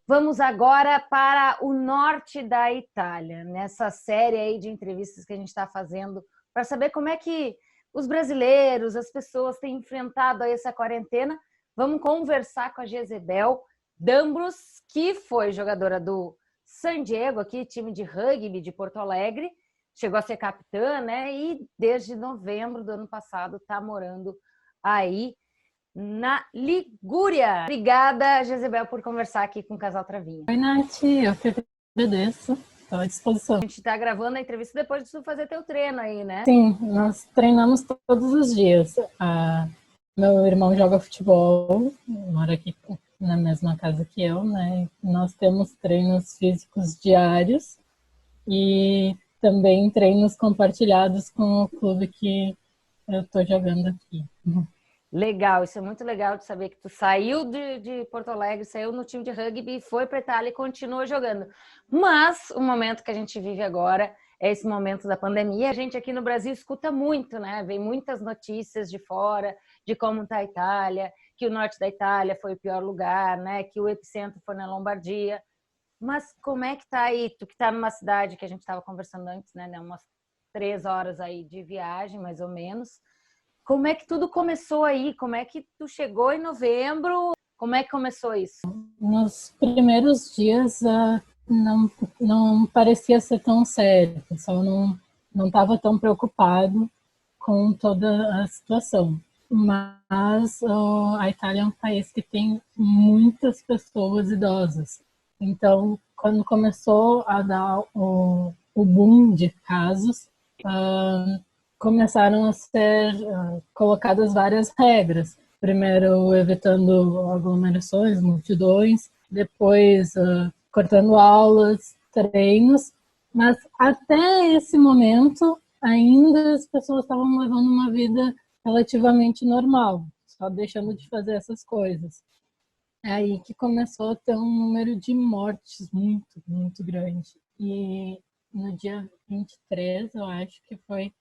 Vamos agora para o norte da Itália, nessa série aí de entrevistas que a gente está fazendo para saber como é que os brasileiros, as pessoas têm enfrentado aí essa quarentena. Vamos conversar com a Jezebel D'Ambrus, que foi jogadora do San Diego, aqui, time de rugby de Porto Alegre, chegou a ser capitã, né? E desde novembro do ano passado está morando aí na Ligúria. Obrigada, Jezebel, por conversar aqui com o Casal Travinho. Oi, Nath, eu que agradeço. Estou à disposição. A gente está gravando a entrevista depois de tu fazer teu treino aí, né? Sim, nós treinamos todos os dias. Meu irmão joga futebol, mora aqui na mesma casa que eu, né? Nós temos treinos físicos diários e também treinos compartilhados com o clube que eu estou jogando aqui. Legal, isso é muito legal de saber que tu saiu de Porto Alegre, saiu no time de rugby, foi para a Itália e continua jogando. Mas o momento que a gente vive agora é esse momento da pandemia. A gente aqui no Brasil escuta muito, né? Vem muitas notícias de fora de como está a Itália, que o norte da Itália foi o pior lugar, né? Que o epicentro foi na Lombardia. Mas como é que tá aí? Tu que está numa cidade que a gente estava conversando antes, né? Umas 3 horas aí de viagem, mais ou menos. Como é que tudo começou aí? Como é que tu chegou em novembro? Como é que começou isso? Nos primeiros dias não parecia ser tão sério, o pessoal não estava tão preocupado com toda a situação. Mas a Itália é um país que tem muitas pessoas idosas. Então, quando começou a dar o boom de casos, começaram a ser colocadas várias regras. Primeiro, evitando aglomerações, multidões, depois cortando aulas, treinos, mas até esse momento ainda as pessoas estavam levando uma vida relativamente normal, só deixando de fazer essas coisas. É aí que começou a ter um número de mortes muito, muito grande. E no dia 23, eu acho que foi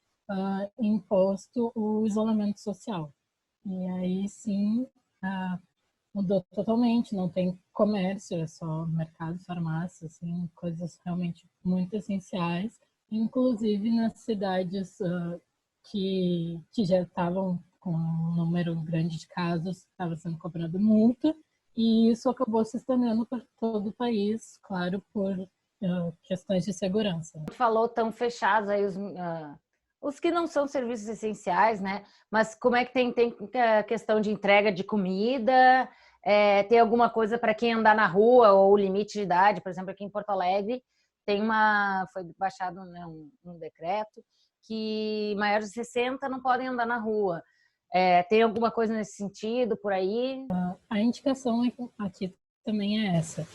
imposto o isolamento social. E aí sim mudou totalmente, não tem comércio, é só mercado, farmácia, assim, coisas realmente muito essenciais. Inclusive nas cidades que já estavam com um número grande de casos, estava sendo cobrado multa, e isso acabou se estendendo por todo o país, claro, por questões de segurança. Falou tão fechados aí os que não são serviços essenciais, né? Mas como é que tem questão de entrega de comida? Tem alguma coisa para quem andar na rua ou limite de idade? Por exemplo, aqui em Porto Alegre foi baixado, né, um decreto que maiores de 60 não podem andar na rua. Tem alguma coisa nesse sentido por aí? A indicação aqui também é essa.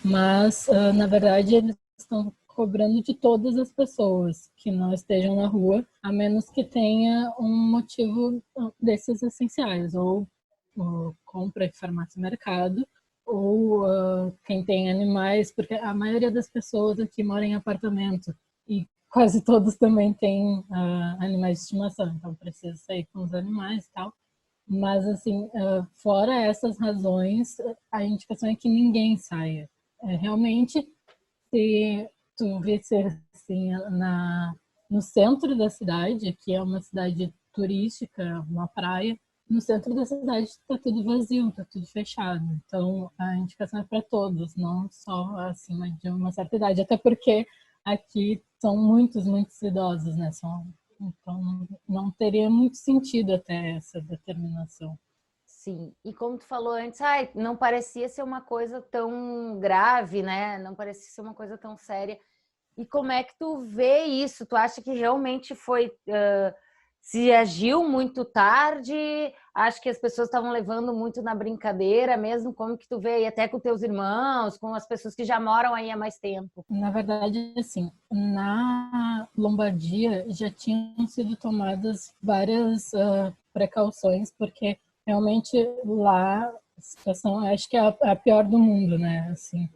Mas, na verdade, eles estão cobrando de todas as pessoas que não estejam na rua, a menos que tenha um motivo desses essenciais, ou compra de farmácia e mercado, ou quem tem animais, porque a maioria das pessoas aqui mora em apartamento e quase todos também têm animais de estimação, então precisa sair com os animais e tal. Mas, assim, fora essas razões, a indicação é que ninguém saia. Realmente, se tu visse assim, no centro da cidade, que é uma cidade turística, uma praia, no centro da cidade está tudo vazio, está tudo fechado. Então, a indicação é para todos, não só acima de uma certa idade. Até porque aqui são muitos, muitos idosos, né? Então, não teria muito sentido até essa determinação. Sim, e como tu falou antes, não parecia ser uma coisa tão grave, né? Não parecia ser uma coisa tão séria. E como é que tu vê isso? Tu acha que realmente se agiu muito tarde? Acho que as pessoas estavam levando muito na brincadeira mesmo. Como que tu vê aí, até com teus irmãos, com as pessoas que já moram aí há mais tempo? Na verdade, assim, na Lombardia já tinham sido tomadas várias precauções, porque realmente lá a situação, acho que é a pior do mundo, né? Assim,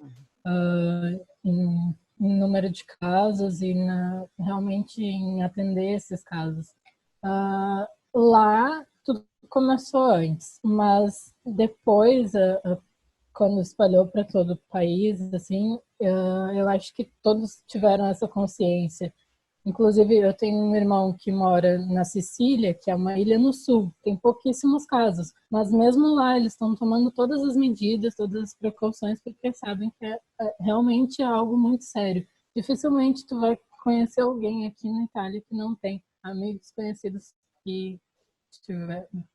em número de casos e realmente em atender esses casos. Lá tudo começou antes, mas depois, quando espalhou para todo o país, assim, eu acho que todos tiveram essa consciência. Inclusive, eu tenho um irmão que mora na Sicília, que é uma ilha no sul. Tem pouquíssimos casos, mas mesmo lá eles estão tomando todas as medidas, todas as precauções, porque sabem que realmente é algo muito sério. Dificilmente tu vai conhecer alguém aqui na Itália que não tem amigos conhecidos que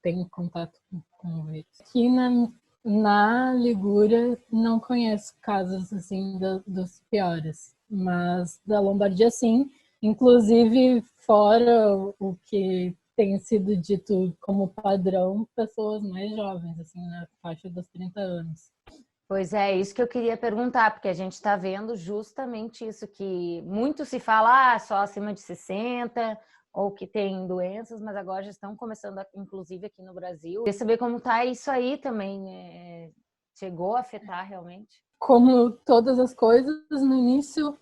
tem contato com o vírus. Aqui na Ligúria não conheço casos assim dos piores, mas da Lombardia sim. Inclusive, fora o que tem sido dito como padrão, pessoas mais jovens, assim, na faixa dos 30 anos. Pois é, isso que eu queria perguntar, porque a gente está vendo justamente isso, que muito se fala só acima de 60 ou que tem doenças, mas agora já estão começando, inclusive aqui no Brasil. Queria saber como está isso aí também. Chegou a afetar realmente? Como todas as coisas, no início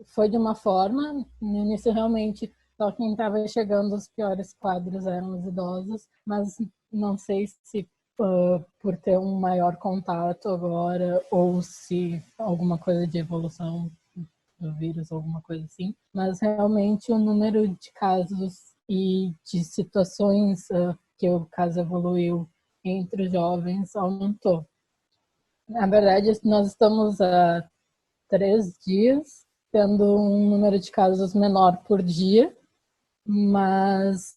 foi de uma forma, no início realmente só quem estava chegando aos piores quadros eram os idosos, mas não sei se por ter um maior contato agora ou se alguma coisa de evolução do vírus, alguma coisa assim, mas realmente o número de casos e de situações que o caso evoluiu entre os jovens aumentou. Na verdade, nós estamos há 3 dias tendo um número de casos menor por dia, mas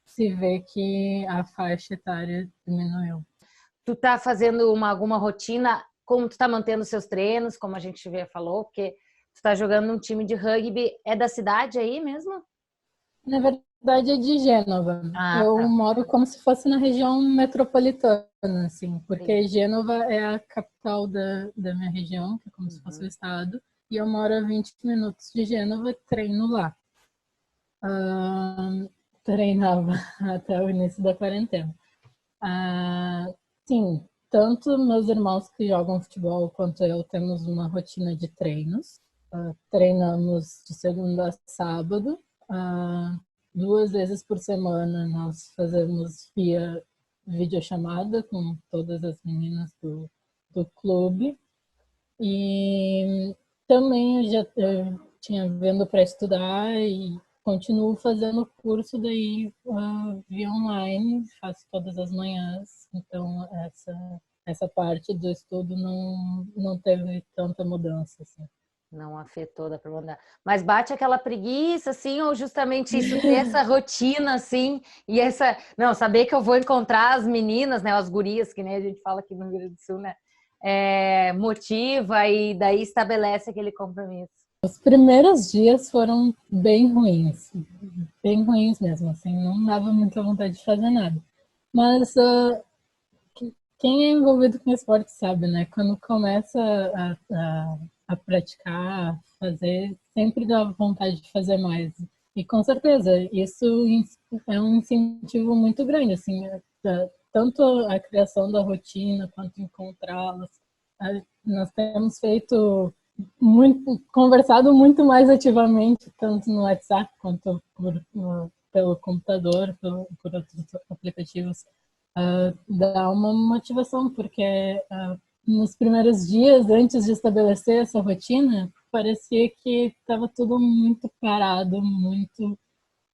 se vê que a faixa etária diminuiu. Tu tá fazendo alguma rotina, como tu tá mantendo seus treinos, como a gente já falou, porque tu tá jogando num time de rugby, é da cidade aí mesmo? Na verdade, é de Gênova. Ah, Eu tá. moro como se fosse na região metropolitana, assim, Sim. porque Gênova é a capital da minha região, que é como se fosse o estado, e eu moro a 20 minutos de Gênova, treino lá. Treinava até o início da quarentena. Sim, tanto meus irmãos que jogam futebol quanto eu temos uma rotina de treinos. Treinamos de segunda a sábado. 2 vezes por semana nós fazemos via videochamada com todas as meninas do clube. E também eu tinha vindo para estudar e continuo fazendo curso daí via online, faço todas as manhãs, então essa parte do estudo não teve tanta mudança assim. Não afetou, dá pra mandar. Mas bate aquela preguiça, assim, ou justamente isso, ter essa rotina, assim, e essa. Não, saber que eu vou encontrar as meninas, né? As gurias, que nem a gente fala aqui no Rio Grande do Sul, né? Motiva e daí estabelece aquele compromisso. Os primeiros dias foram bem ruins mesmo, assim, não dava muita vontade de fazer nada. Mas quem é envolvido com esporte sabe, né? Quando começa a praticar, a fazer, sempre dá vontade de fazer mais. E com certeza, isso é um incentivo muito grande, assim, tanto a criação da rotina quanto encontrá-las. Nós temos feito conversado muito mais ativamente, tanto no WhatsApp quanto pelo computador, por outros aplicativos. Dá uma motivação, porque nos primeiros dias, antes de estabelecer essa rotina, parecia que estava tudo muito parado, muito.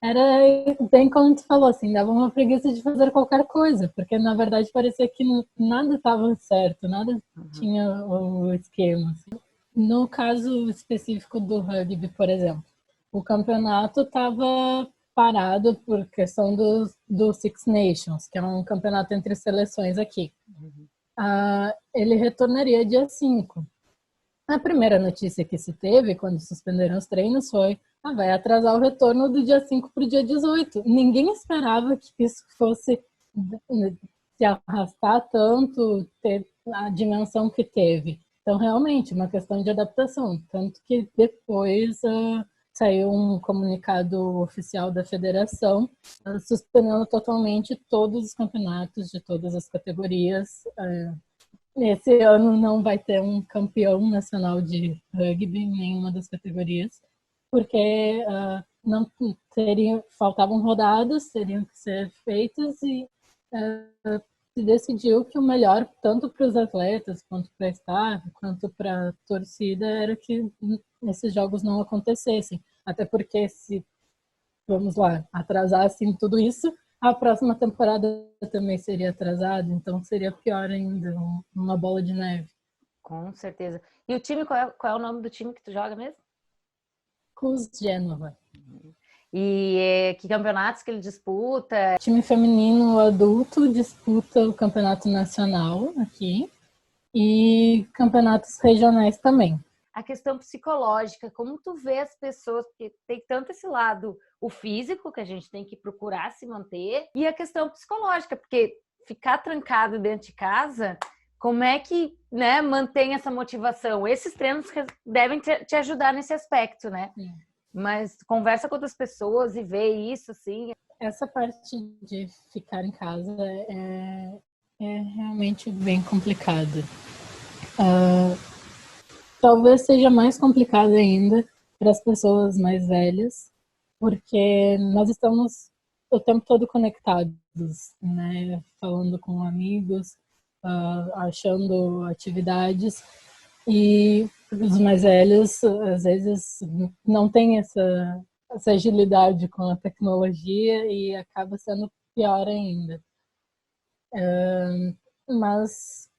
Era bem como tu falou, assim, dava uma preguiça de fazer qualquer coisa, porque na verdade parecia que nada estava certo, nada tinha o esquema. Assim. No caso específico do rugby, por exemplo, o campeonato estava parado por questão do Six Nations, que é um campeonato entre seleções aqui. Ele retornaria dia 5. A primeira notícia que se teve quando suspenderam os treinos foi vai atrasar o retorno do dia 5 para o dia 18. Ninguém esperava que isso fosse se arrastar tanto, ter a dimensão que teve. Então, realmente, uma questão de adaptação. Tanto que depois saiu um comunicado oficial da federação suspendendo totalmente todos os campeonatos de todas as categorias. Esse ano não vai ter um campeão nacional de rugby em nenhuma das categorias, porque não faltavam rodadas, teriam que ser feitas e se decidiu que o melhor, tanto para os atletas, quanto para a staff, quanto para a torcida, era que esses jogos não acontecessem. Até porque se, vamos lá, atrasassem tudo isso, a próxima temporada também seria atrasada, então seria pior ainda, uma bola de neve. Com certeza. E o time, qual é o nome do time que tu joga mesmo? CUS Gênova. E que campeonatos que ele disputa? O time feminino adulto disputa o campeonato nacional aqui e campeonatos regionais também. A questão psicológica, como tu vê as pessoas, porque tem tanto esse lado, o físico, que a gente tem que procurar se manter, e a questão psicológica, porque ficar trancado dentro de casa, como é que, né, mantém essa motivação? Esses treinos devem te ajudar nesse aspecto, né? Sim. Mas conversa com outras pessoas e vê isso, assim. Essa parte de ficar em casa é realmente bem complicada. Talvez seja mais complicado ainda para as pessoas mais velhas, porque nós estamos o tempo todo conectados, né? Falando com amigos, achando atividades, e os mais velhos às vezes não têm essa agilidade com a tecnologia e acaba sendo pior ainda. Mas,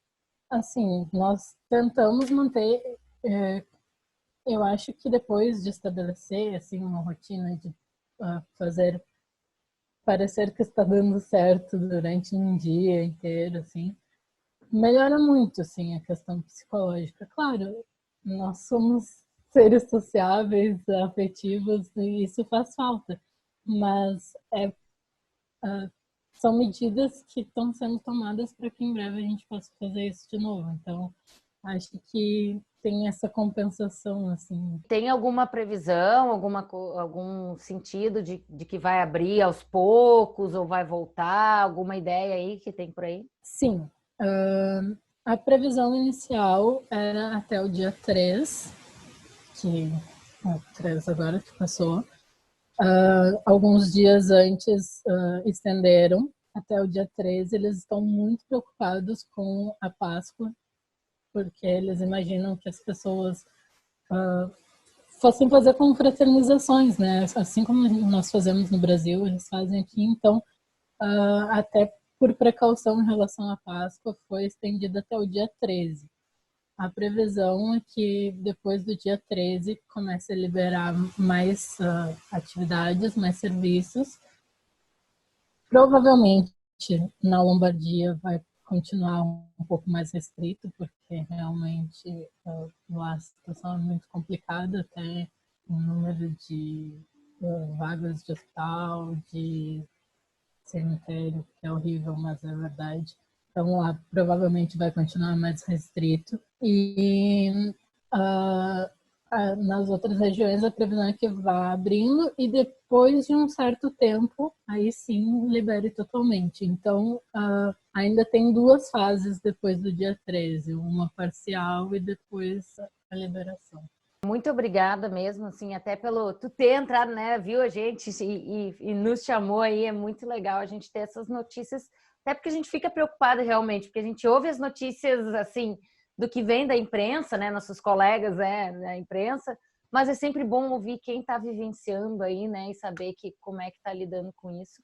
assim, nós tentamos manter. Eu acho que depois de estabelecer assim uma rotina de fazer parecer que está dando certo durante um dia inteiro, assim, melhora muito, assim, a questão psicológica. Claro, nós somos seres sociáveis, afetivos, e isso faz falta, mas são medidas que estão sendo tomadas para que em breve a gente possa fazer isso de novo. Então, acho que tem essa compensação, assim. Tem alguma previsão, algum sentido de que vai abrir aos poucos ou vai voltar? Alguma ideia aí que tem por aí? Sim. A previsão inicial era até o dia 3, que é o 3 agora que passou. Alguns dias antes estenderam até o dia 13. Eles estão muito preocupados com a Páscoa, porque eles imaginam que as pessoas fossem fazer confraternizações, né? Assim como nós fazemos no Brasil, eles fazem aqui. Então, até por precaução em relação à Páscoa, foi estendida até o dia 13. A previsão é que depois do dia 13 comece a liberar mais atividades, mais serviços. Provavelmente na Lombardia vai continuar um pouco mais restrito, porque realmente lá a situação é muito complicada, até o número de vagas de hospital, de cemitério, que é horrível, mas é verdade. Então lá provavelmente vai continuar mais restrito. E nas outras regiões a previsão é que vá abrindo e depois de um certo tempo, aí sim libere totalmente. Então ainda tem 2 fases depois do dia 13, uma parcial e depois a liberação. Muito obrigada mesmo, assim, até pelo tu ter entrado, né, viu a gente e nos chamou aí, é muito legal a gente ter essas notícias, até porque a gente fica preocupado realmente, porque a gente ouve as notícias, assim, do que vem da imprensa, né, nossos colegas, da imprensa, mas é sempre bom ouvir quem está vivenciando aí, né, e saber como é que está lidando com isso.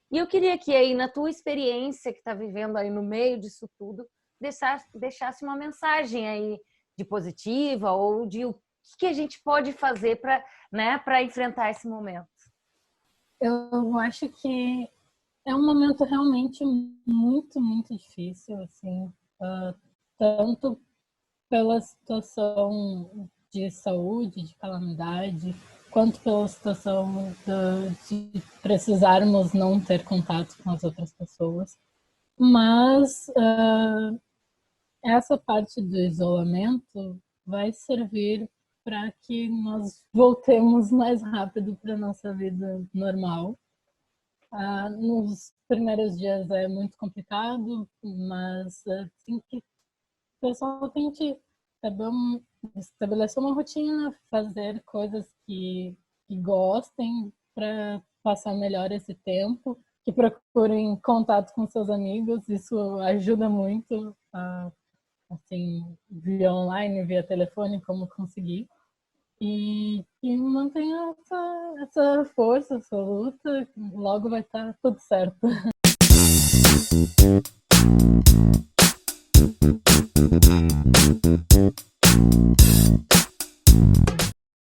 E eu queria que aí, na tua experiência que está vivendo aí no meio disso tudo, deixasse uma mensagem aí de positiva ou de o que a gente pode fazer para, né, para enfrentar esse momento? Eu acho que é um momento realmente muito, muito difícil, assim, tanto pela situação de saúde, de calamidade, quanto pela situação de precisarmos não ter contato com as outras pessoas. Mas essa parte do isolamento vai servir para que nós voltemos mais rápido para a nossa vida normal. Nos primeiros dias é muito complicado, mas assim que o pessoal tente estabelecer uma rotina, fazer coisas que que gostem para passar melhor esse tempo, que procurem contato com seus amigos, isso ajuda muito, assim, via online, via telefone, como conseguir. E mantenha essa força, essa luta, logo vai estar tudo certo.